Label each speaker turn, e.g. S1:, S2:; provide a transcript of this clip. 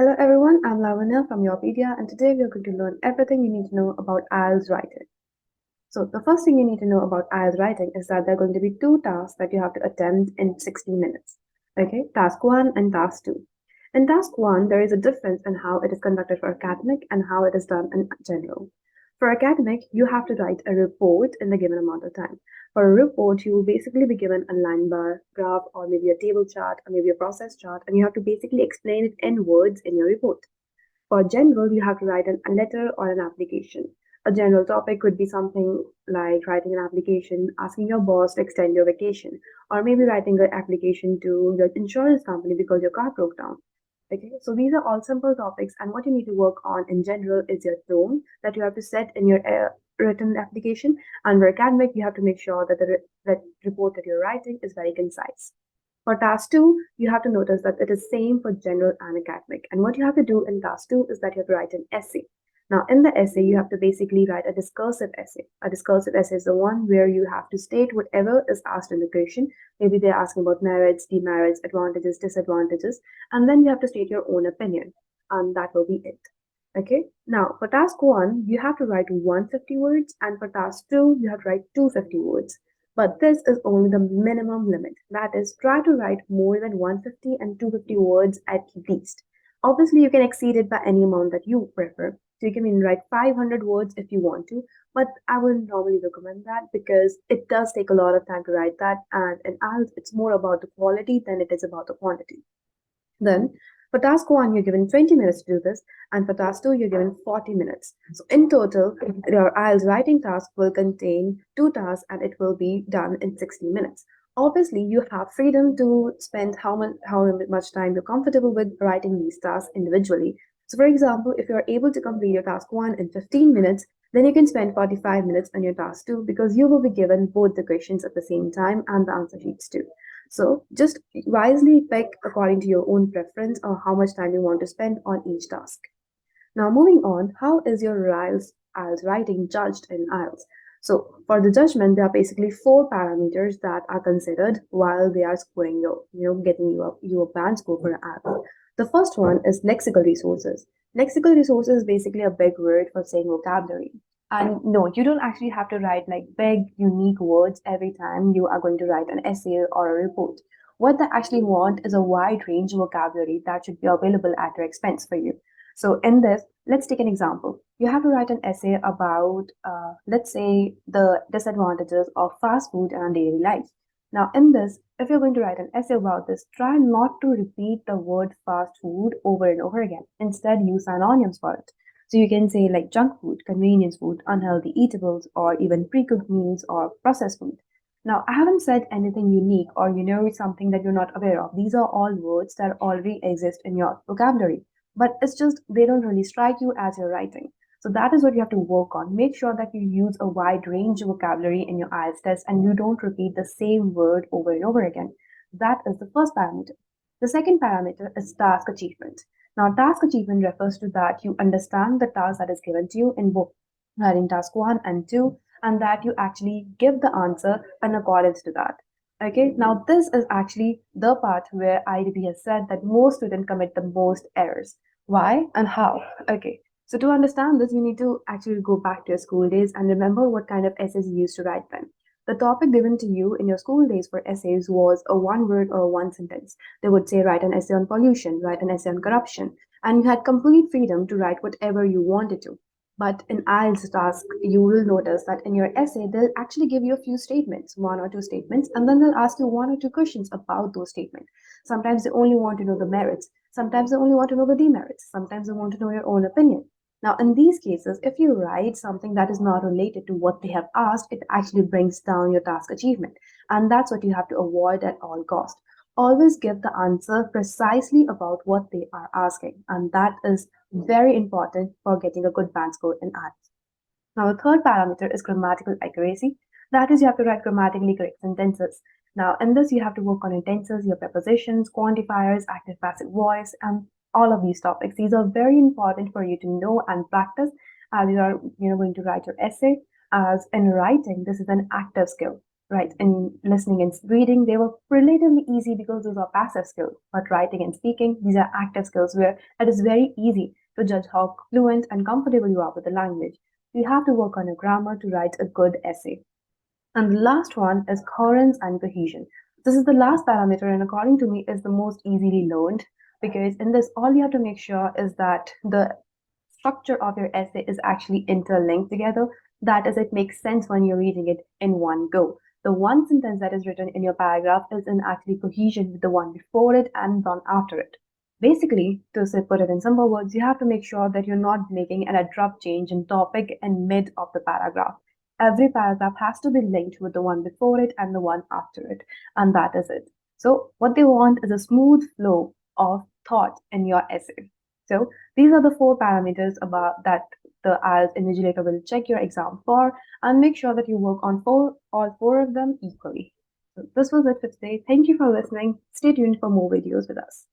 S1: Hello everyone, I'm Lavanya from YourPedia, and today we are going to learn everything you need to know about IELTS writing. So the first thing you need to know about IELTS writing is that there are going to be two tasks that you have to attempt in 60 minutes. Okay, task 1 and task 2. In task 1, there is a difference in how it is conducted for academic and how it is done in general. For academic, you have to write a report in the given amount of time. For a report, you will basically be given a line bar, graph, or maybe a table chart, or maybe a process chart, and you have to basically explain it in words in your report. For general, you have to write a letter or an application. A general topic could be something like writing an application, asking your boss to extend your vacation, or maybe writing an application to your insurance company because your car broke down. Okay, so these are all simple topics, and what you need to work on in general is your tone that you have to set in your written application. And for academic, you have to make sure that that report that you're writing is very concise. For task 2, you have to notice that it is same for general and academic. And what you have to do in task 2 is that you have to write an essay. Now, in the essay, you have to basically write a discursive essay. A discursive essay is the one where you have to state whatever is asked in the question. Maybe they're asking about merits, demerits, advantages, disadvantages, and then you have to state your own opinion, and that will be it. Okay, now for task 1, you have to write 150 words, and for task 2, you have to write 250 words. But this is only the minimum limit. That is, try to write more than 150 and 250 words at least. Obviously, you can exceed it by any amount that you prefer. So you can even write 500 words if you want to, but I wouldn't normally recommend that because it does take a lot of time to write that, and in IELTS, it's more about the quality than it is about the quantity. Then for task 1, you're given 20 minutes to do this, and for task 2, you're given 40 minutes. So in total, your IELTS writing task will contain 2 tasks and it will be done in 60 minutes. Obviously, you have freedom to spend how much time you're comfortable with writing these tasks individually. So for example, if you're able to complete your task 1 in 15 minutes, then you can spend 45 minutes on your task 2 because you will be given both the questions at the same time and the answer sheets too. So just wisely pick according to your own preference or how much time you want to spend on each task. Now moving on, how is your IELTS writing judged in IELTS? So for the judgment, there are basically 4 parameters that are considered while they are scoring getting you a band score for IELTS. The first one is lexical resources. Lexical resources is basically a big word for saying vocabulary. And no, you don't actually have to write like big, unique words every time you are going to write an essay or a report. What they actually want is a wide range of vocabulary that should be available at your expense for you. So in this, let's take an example. You have to write an essay about, let's say, the disadvantages of fast food in our daily life. Now, in this, if you're going to write an essay about this, try not to repeat the word fast food over and over again. Instead, use synonyms for it. So you can say like junk food, convenience food, unhealthy eatables, or even pre-cooked meals or processed food. Now, I haven't said anything unique or something that you're not aware of. These are all words that already exist in your vocabulary, but it's just they don't really strike you as you're writing. So that is what you have to work on. Make sure that you use a wide range of vocabulary in your IELTS test and you don't repeat the same word over and over again. That is the first parameter. The second parameter is task achievement. Now, task achievement refers to that you understand the task that is given to you in both writing task 1 and 2, and that you actually give the answer in accordance to that. Okay, now this is actually the part where IDP has said that most students commit the most errors. Why and how? Okay, so to understand this, you need to actually go back to your school days and remember what kind of essays you used to write then. The topic given to you in your school days for essays was a one word or one sentence. They would say write an essay on pollution, write an essay on corruption, and you had complete freedom to write whatever you wanted to. But in IELTS task, you will notice that in your essay, they'll actually give you a few statements, 1 or 2 statements, and then they'll ask you 1 or 2 questions about those statements. Sometimes they only want to know the merits. Sometimes they only want to know the demerits. Sometimes they want to know your own opinion. Now, in these cases, if you write something that is not related to what they have asked, it actually brings down your task achievement. And that's what you have to avoid at all cost. Always give the answer precisely about what they are asking. And that is very important for getting a good band score in IELTS. Now, the third parameter is grammatical accuracy. That is, you have to write grammatically correct sentences. Now, in this, you have to work on your tenses, your prepositions, quantifiers, active passive voice, and all of these topics. These are very important for you to know and practice as you are going to write your essay. As in writing, this is an active skill. right? And listening and reading, they were relatively easy because those are passive skills. But writing and speaking, these are active skills where it is very easy to judge how fluent and comfortable you are with the language. You have to work on your grammar to write a good essay. And the last one is coherence and cohesion. This is the last parameter, and according to me, is the most easily learned because in this, all you have to make sure is that the structure of your essay is actually interlinked together. That is, it makes sense when you're reading it in one go. The one sentence that is written in your paragraph is in actually cohesion with the one before it and one after it. Basically, to say, put it in simple words, you have to make sure that you're not making an abrupt change in topic in mid of the paragraph. Every paragraph has to be linked with the one before it and the one after it, and that is it. So, what they want is a smooth flow of thought in your essay. So, these are the four parameters about that the IELTS invigilator will check your exam for, and make sure that you work on all four of them equally. So, this was it for today. Thank you for listening. Stay tuned for more videos with us.